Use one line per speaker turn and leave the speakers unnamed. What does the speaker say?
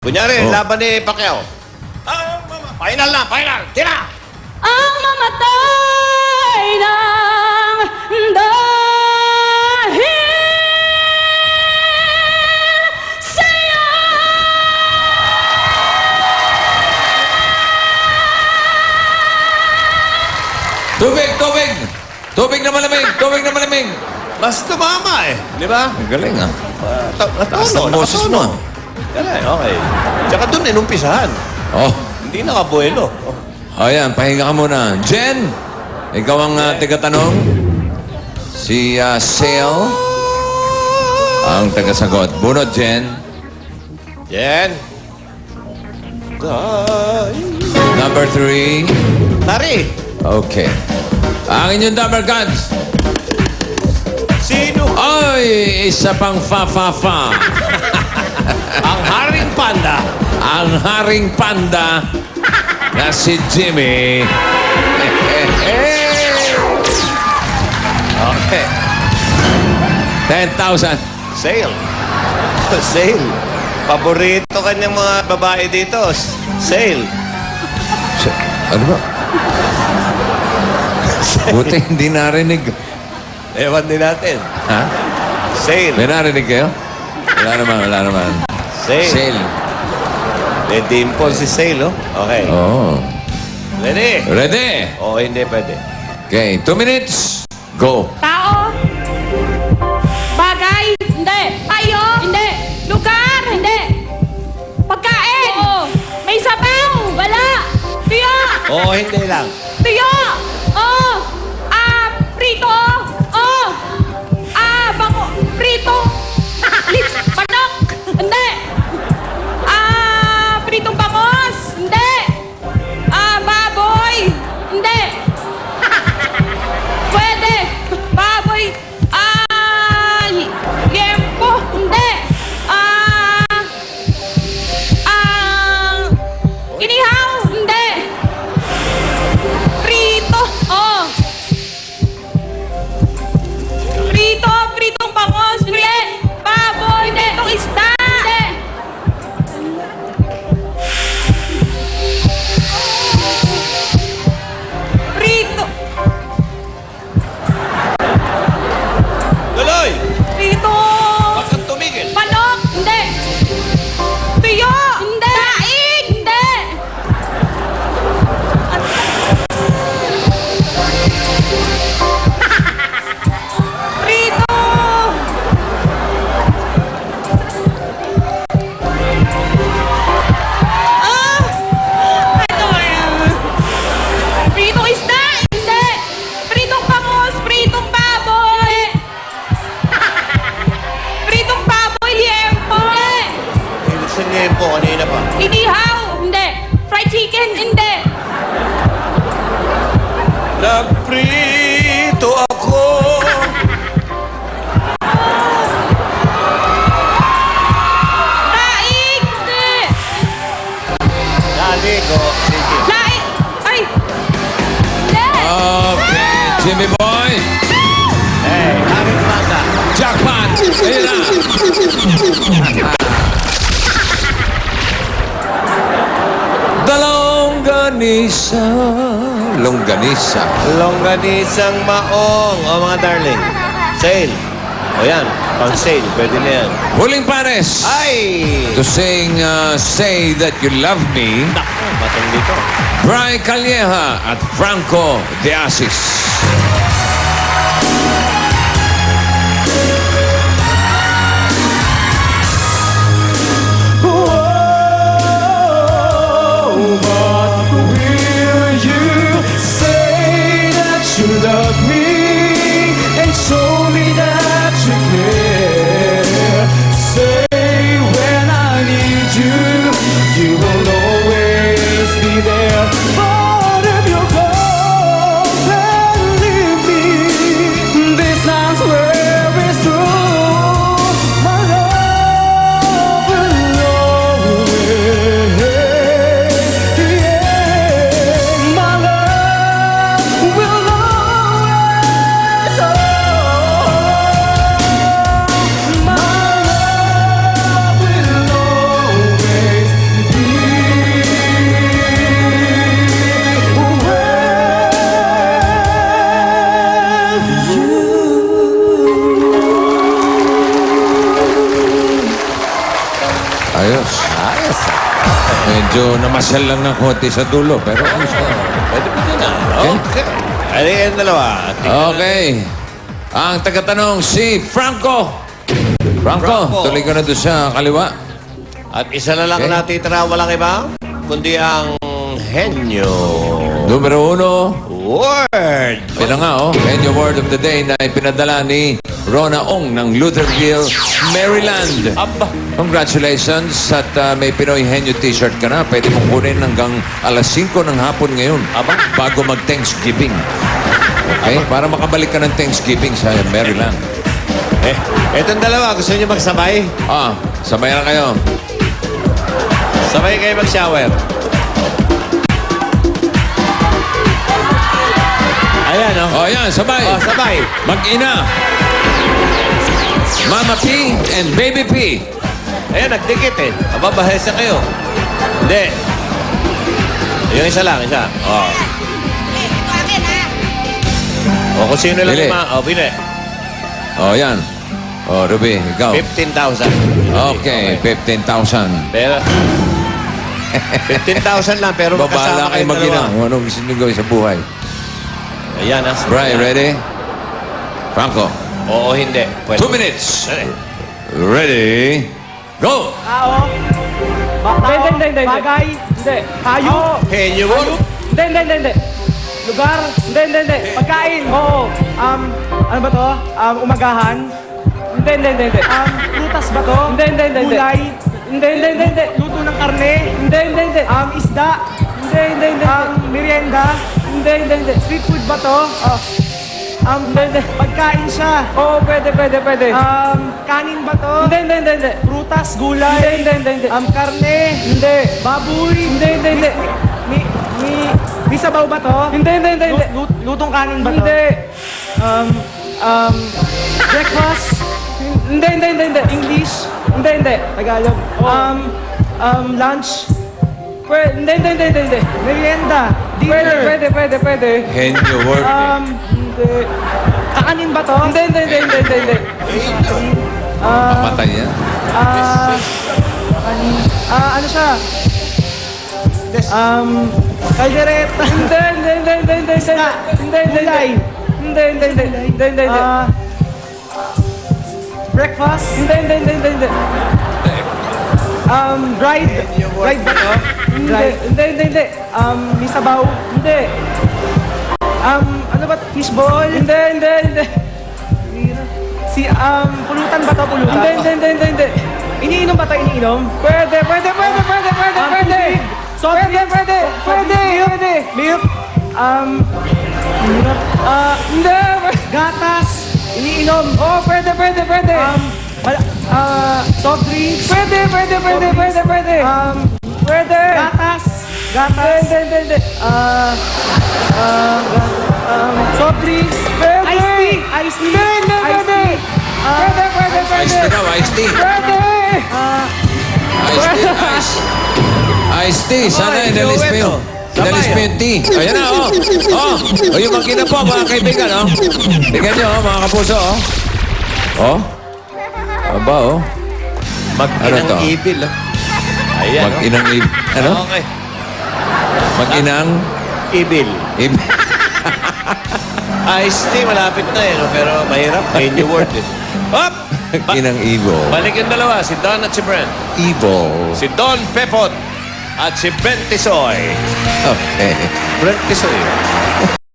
Kunyari, laban ni Pacquiao. Final na, final! Tira!
Ang mamatay ng dahil sa'yo.
Tubig! Tubig! Tubig na malamig! Tubig na malamig!
Mas tumama eh. Di ba?
Ang galing ah. Taas
Natono,
ng boses mo.
Galing, okay. Tsaka doon inumpisahan.
Oh.
Hindi nakabuelo.
O yan, pahinga ka muna. Jen, ikaw ang tigatanong. Si Sale ang tagasagot. Bunod, Jen.
Jen.
Number 3.
Tari.
Okay. Ang inyong number cards.
Sino?
Ay, isa pang fa-fa-fa.
Ang Haring Panda.
Ang haring panda na si Jimmy.
Okay.
10,000.
Sale. Sale. Paborito kanyang mga babae dito. Sale.
Ano ba? Buti hindi narinig.
Ewan din natin.
Ha?
Sale.
May narinig kayo? Wala naman, wala naman.
Sale.
Sale.
May dimple si Sale, oh. Okay.
Oh.
Ready?
Ready?
O, hindi pwede.
Okay, 2 minutes. Go.
Tao. Bagay. Hindi. Tayo. Hindi. Lugar. Hindi. Pagkain. Oo. May sabaw. Wala. Tuyo.
O, hindi lang.
Tuyo. Oo. Prito. Oo. Bango. Prito. Lips. Panok. Hindi. Pritong bangos. Hindi. Baboy. Hindi. Pwede. Baboy. Liempo. Hindi. Inihaw. Hindi. Prito. Oh. Prito. Pritong bangos. Hindi. Baboy. Hindi. Itong isda. Hindi. Prito.
Tuloy!
Prito.
Huwag kang tumigil.
Panok. Hindi. Tuyo. Hindi. Daing. Hindi. Prito. Pritong isda. Hindi. Pritong bangus. Pritong baboy. Pritong baboy. Liempo. Hindi.
Sa liempo, kanina pa.
Inihaw. Hindi. Fried chicken. Hindi.
Nagprito ako.
Daing. Hindi.
Dali ko. Sige.
Daing. Ay. Hindi.
Okay, Jimmy Boy.
Hey, Haring Panda.
Jackpot. Ayun na. Dalongganisa. Longganisa.
Longganisang maong. O mga darling. Sale. O yan. Pang sale. Pwede na yan.
Huling pares.
Ay!
To sing Say That You Love Me,
Naku, matang dito.
Brian Calleja at Franco De Asis. Ayos. Medyo namasyal lang ng konti sa dulo, pero ayos na.
Pwede pa din ah. Okay. Ano yung dalawa?
Okay. Ang tagatanong si Franco. Franco, tuloy ka na doon sa kaliwa.
At isa na lang
Okay.
natitira, walang iba, kundi ang henyo.
Numero 1.
Word!
Ito nga, oh. Henyo Word of the Day na ipinadala ni Rona Ong ng Lutherville, Maryland.
Aba.
Congratulations at may Pinoy Henyo t-shirt ka na. Pwede mong kunin hanggang alas 5 ng hapon ngayon.
Aba.
Bago mag-Thanksgiving. Okay? Para makabalik ka ng Thanksgiving sa Maryland.
Etong dalawa, gusto niyo magsabay?
Sabay na kayo.
Sabay kayo mag-shower. Ayan, oh.
Oh, yan, sabay.
Oh, sabay.
Mag-ina. Mama P and Baby P.
Ayan, nagdikit eh. Aba, bahesa kayo. Hindi. Yung isa lang, isa. Oh. O kung sino lang
Pili.
pili.
Oh, yan. Oh, Ruby, ikaw.
15,000.
Okay, 15,000.
Pero, 15,000 lang, pero
Babala
magkasama
kayo
kayo
mag-ina.
dalawa.
Kung anong gusto nyo gawin sa buhay.
Ayan, ah.
Right, ready? Franco,
Oo, hindi. Pwede.
2 minutes.
Dali.
Ready? Go!
Tao.
Hindi.
Bagay.
Hindi.
Hayop.
Henyo mo?
Hindi.
Lugar.
Hindi.
Pagkain.
Oo.
Ano ba to? Umagahan.
Hindi.
Prutas ba to?
Hindi.
Gulay.
Hindi.
Luto ng karne.
Hindi.
Isda.
Hindi.
Merienda.
Hindi.
Street food ba to?
Hindi.
Pagkain siya.
Oo, pwede.
Kanin ba to?
Hindi.
Prutas, gulay.
Hindi.
Karne.
Hindi.
Baboy.
Hindi.
May sabaw ba to?
Hindi.
Lutong kanin ba to?
Hindi.
Breakfast.
Hindi.
English.
Hindi.
Tagalog. Lunch.
Hindi.
Merienda. Dinner.
Pwede.
Henyo word.
Hindi.
Kakanin ba to?
Hindi.
Pamatay yan.
Ano siya? Kaldereta.
Hindi.
Gulay.
Hindi.
Breakfast.
Hindi.
Dried ba to? Dried.
Hindi.
May sabaw.
Hindi.
Ano ba? Fishball.
Hindi.
Pulutan ba to? Pulutan?
Hindi.
Iniinom ba to? Iniinom?
Pwede.
Soft drinks?
Pwede.
Milk?
Hindi.
Gatas? Iniinom?
Oh, pwede.
Soft drinks?
Pwede. Pwede.
Gatas? Gatas?
Hindi.
Soft drinks?
Pwede.
Iced tea? Iced tea?
Hindi.
Iced tea?
Ice tea daw, ice tea.
Pwede.
Ice tea, ice. Ice tea. Sana inalis mo yun. Inalis mo yung tea. Ayan na, oh. Oh, yung makina po, mga kaibigan, oh. Tingnan nyo, oh, mga kapuso, oh. Oh. Aba, oh.
Mag-inang
Ano to?
ibil, oh. Ayan,
Mag-inang ano?
Okay.
Mag-inang
Ibil.
ib-
Ice tea, malapit na eh, no? Pero mahirap. Henyo word eh. Hop!
Mag-inang evil.
Balik yung dalawa, si Don at si Brent.
Evil.
Si Don Pepot at si Brent Tisoy.
Okay.
Brent Tisoy.